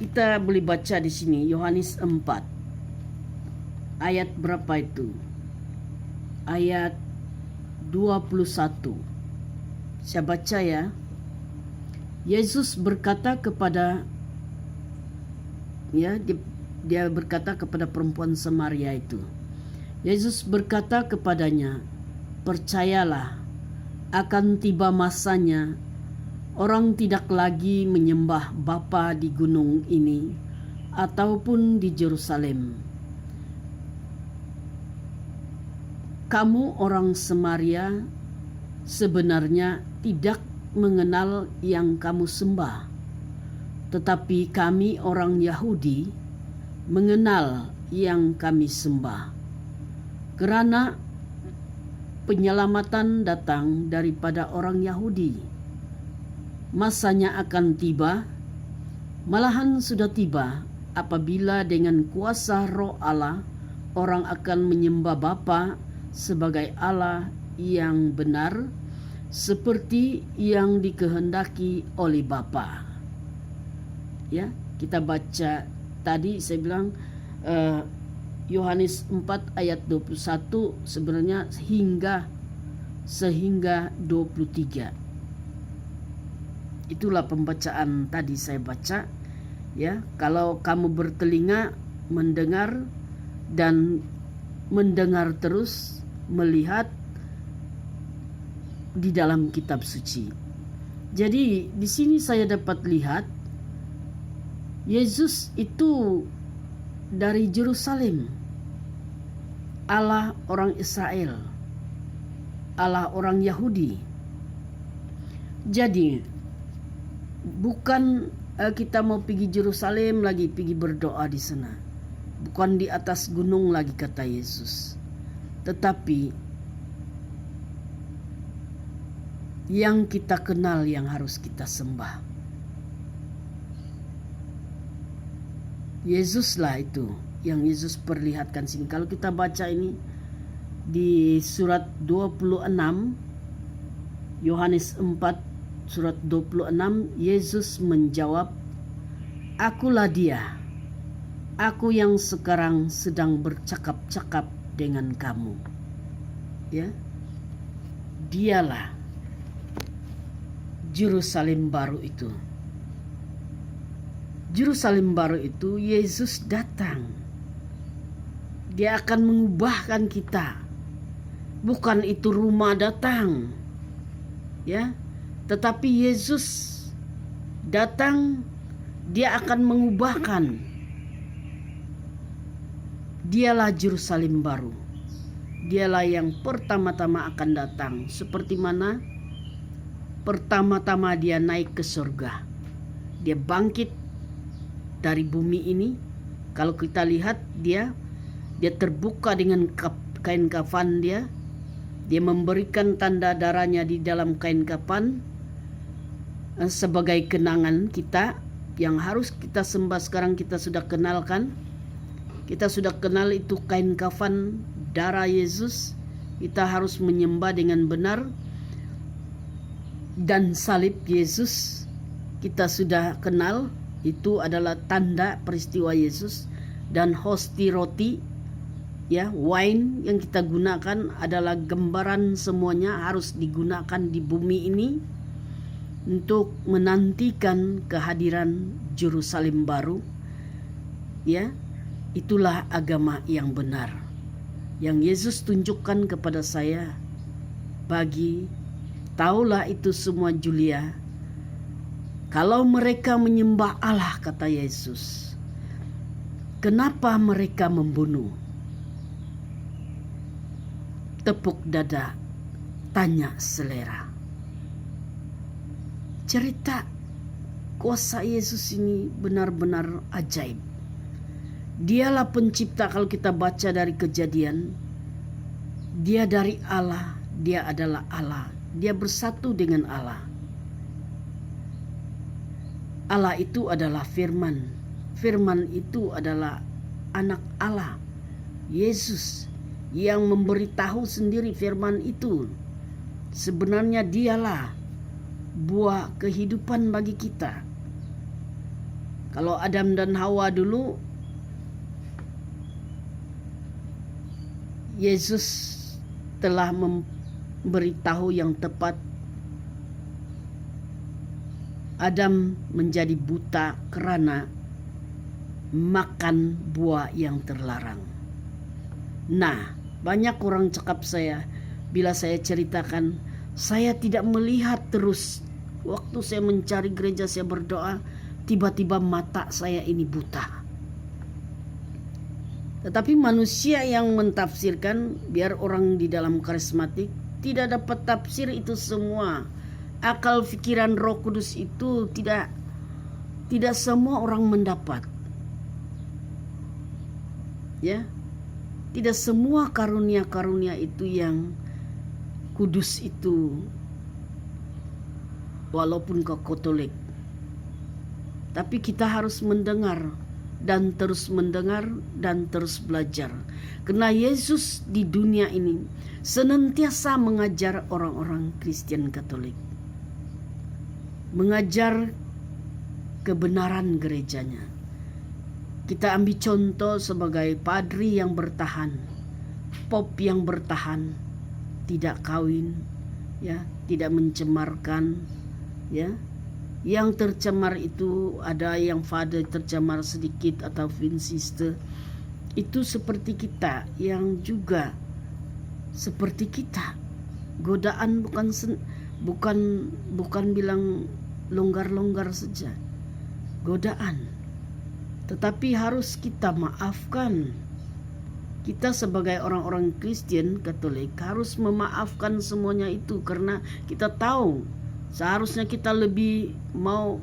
Kita boleh baca di sini Yohanes 4. Ayat berapa itu? Ayat 21. Saya baca ya. Yesus berkata kepada dia berkata kepada perempuan Samaria itu. Yesus berkata kepadanya, "Percayalah, akan tiba masanya orang tidak lagi menyembah Bapa di gunung ini ataupun di Yerusalem. Kamu orang Samaria sebenarnya tidak mengenal yang kamu sembah, tetapi kami orang Yahudi mengenal yang kami sembah. Kerana penyelamatan datang daripada orang Yahudi. Masanya akan tiba, malahan sudah tiba, apabila dengan kuasa Roh Allah orang akan menyembah Bapa sebagai Allah yang benar, seperti yang dikehendaki oleh Bapa." Ya, kita baca tadi saya bilang Yohanes 4 ayat 21 sebenarnya sehingga 23. Itulah pembacaan tadi saya baca. Ya, kalau kamu bertelinga mendengar dan mendengar terus, melihat di dalam kitab suci. Jadi di sini saya dapat lihat Yesus itu dari Yerusalem. Allah orang Israel, Allah orang Yahudi. Jadi bukan kita mau pergi Yerusalem lagi, pergi berdoa di sana. Bukan di atas gunung lagi kata Yesus. Tetapi yang kita kenal yang harus kita sembah. Yesuslah itu yang Yesus perlihatkan sini. Kalau kita baca ini di surat 26, Yohanes 4 surat 26, Yesus menjawab, "Akulah dia, aku yang sekarang sedang bercakap-cakap dengan kamu." Ya, dialah Yerusalem baru itu. Yerusalem baru itu Yesus datang. Dia akan mengubahkan kita. Bukan itu rumah datang. Ya, tetapi Yesus datang, dia akan mengubahkan. Dialah Yerusalem baru. Dialah yang pertama-tama akan datang. Seperti mana pertama-tama dia naik ke surga. Dia bangkit dari bumi ini. Kalau kita lihat dia terbuka dengan kain kafan dia. Dia memberikan tanda darahnya di dalam kain kafan sebagai kenangan kita yang harus kita sembah. Sekarang kita sudah kenalkan. Kita sudah kenal itu kain kafan darah Yesus. Kita harus menyembah dengan benar. Dan salib Yesus kita sudah kenal. Itu adalah tanda peristiwa Yesus. Dan hosti roti, ya, wine yang kita gunakan adalah gambaran semuanya harus digunakan di bumi ini untuk menantikan kehadiran Yerusalem baru. Ya, itulah agama yang benar yang Yesus tunjukkan kepada saya. Taulah itu semua Julia, kalau mereka menyembah Allah, kata Yesus, kenapa mereka membunuh? Tepuk dada, tanya selera. Cerita kuasa Yesus ini benar-benar ajaib. Dialah pencipta. Kalau kita baca dari Kejadian, dia dari Allah, dia adalah Allah, dia bersatu dengan Allah. Allah itu adalah firman. Firman itu adalah anak Allah, Yesus, yang memberitahu sendiri firman itu. Sebenarnya dialah buah kehidupan bagi kita. Kalau Adam dan Hawa dulu, Yesus telah memberitahu yang tepat. Adam menjadi buta karena makan buah yang terlarang. Nah, banyak orang cakap saya bila saya ceritakan, saya tidak melihat terus. Waktu saya mencari gereja, saya berdoa, tiba-tiba mata saya ini buta. Tetapi manusia yang mentafsirkan, biar orang di dalam karismatik tidak dapat tafsir itu semua. Akal pikiran Roh Kudus itu tidak semua orang mendapat. Ya. Tidak semua karunia-karunia itu yang kudus itu, walaupun ke Katolik. Tapi kita harus mendengar dan terus mendengar dan terus belajar. Karena Yesus di dunia ini senantiasa mengajar orang-orang Kristen Katolik. Mengajar kebenaran gerejanya. Kita ambil contoh sebagai padri yang bertahan, pop yang bertahan, tidak kawin, ya, tidak mencemarkan, ya. Yang tercemar itu ada yang father tercemar sedikit atau sister. Itu seperti kita yang juga seperti kita. Godaan bukan bilang longgar-longgar saja. Godaan. Tetapi harus kita maafkan. Kita sebagai orang-orang Kristen Katolik harus memaafkan semuanya itu, karena kita tahu seharusnya kita lebih mau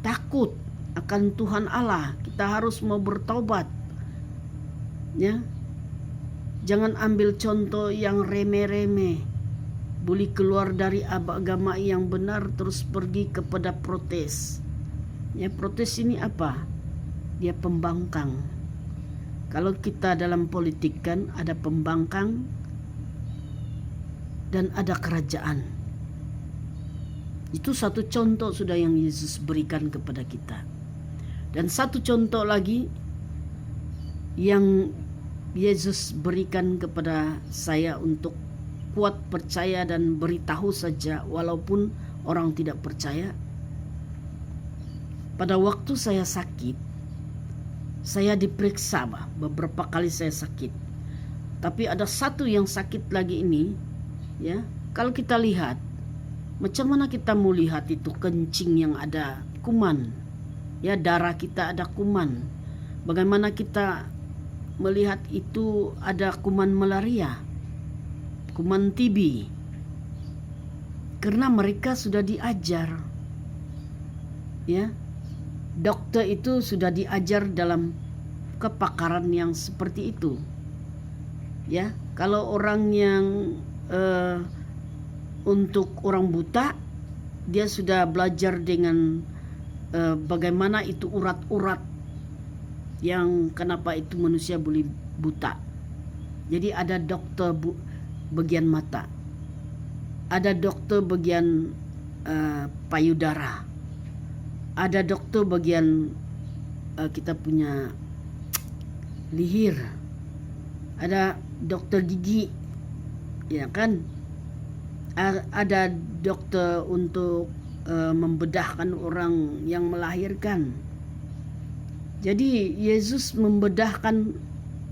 takut akan Tuhan Allah. Kita harus mau bertobat. Ya. Jangan ambil contoh yang remeh-remeh. Boleh keluar dari agama yang benar terus pergi kepada protes. Ya, protes ini apa? Dia pembangkang. Kalau kita dalam politik kan ada pembangkang dan ada kerajaan. Itu satu contoh sudah yang Yesus berikan kepada kita. Dan satu contoh lagi yang Yesus berikan kepada saya untuk kuat percaya dan beritahu saja walaupun orang tidak percaya. Pada waktu saya sakit, saya diperiksa, beberapa kali saya sakit. Tapi ada satu yang sakit lagi ini, ya. Kalau kita lihat, macam mana kita mau lihat itu kencing yang ada kuman, ya, darah kita ada kuman. Bagaimana kita melihat itu ada kuman malaria, kuman TB? Karena mereka sudah diajar, ya. Dokter itu sudah diajar dalam kepakaran yang seperti itu. Ya, kalau orang yang untuk orang buta, dia sudah belajar dengan bagaimana itu urat-urat yang kenapa itu manusia boleh buta. Jadi ada dokter bagian mata, ada dokter bagian payudara, ada dokter bagian kita punya lihir, ada dokter gigi, ya kan? Ada dokter untuk membedahkan orang yang melahirkan. Jadi Yesus membedahkan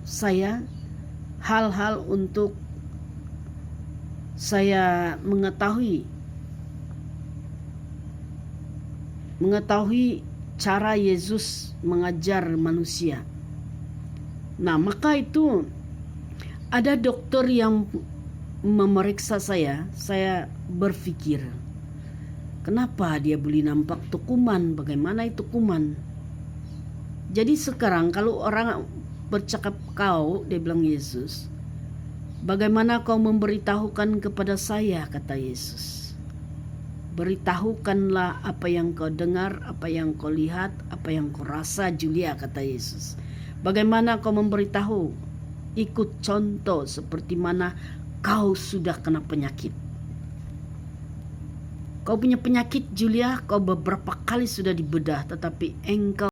saya hal-hal untuk saya mengetahui cara Yesus mengajar manusia. Nah, maka itu ada dokter yang memeriksa saya berpikir, kenapa dia boleh nampak tuh kuman? Bagaimana itu kuman? Jadi sekarang kalau orang bercakap kau, dia bilang Yesus, bagaimana kau memberitahukan kepada saya, kata Yesus. Beritahukanlah apa yang kau dengar, apa yang kau lihat, apa yang kau rasa, Julia, kata Yesus. Bagaimana kau memberitahu? Ikut contoh seperti mana kau sudah kena penyakit. Kau punya penyakit Julia, kau beberapa kali sudah dibedah, tetapi engkau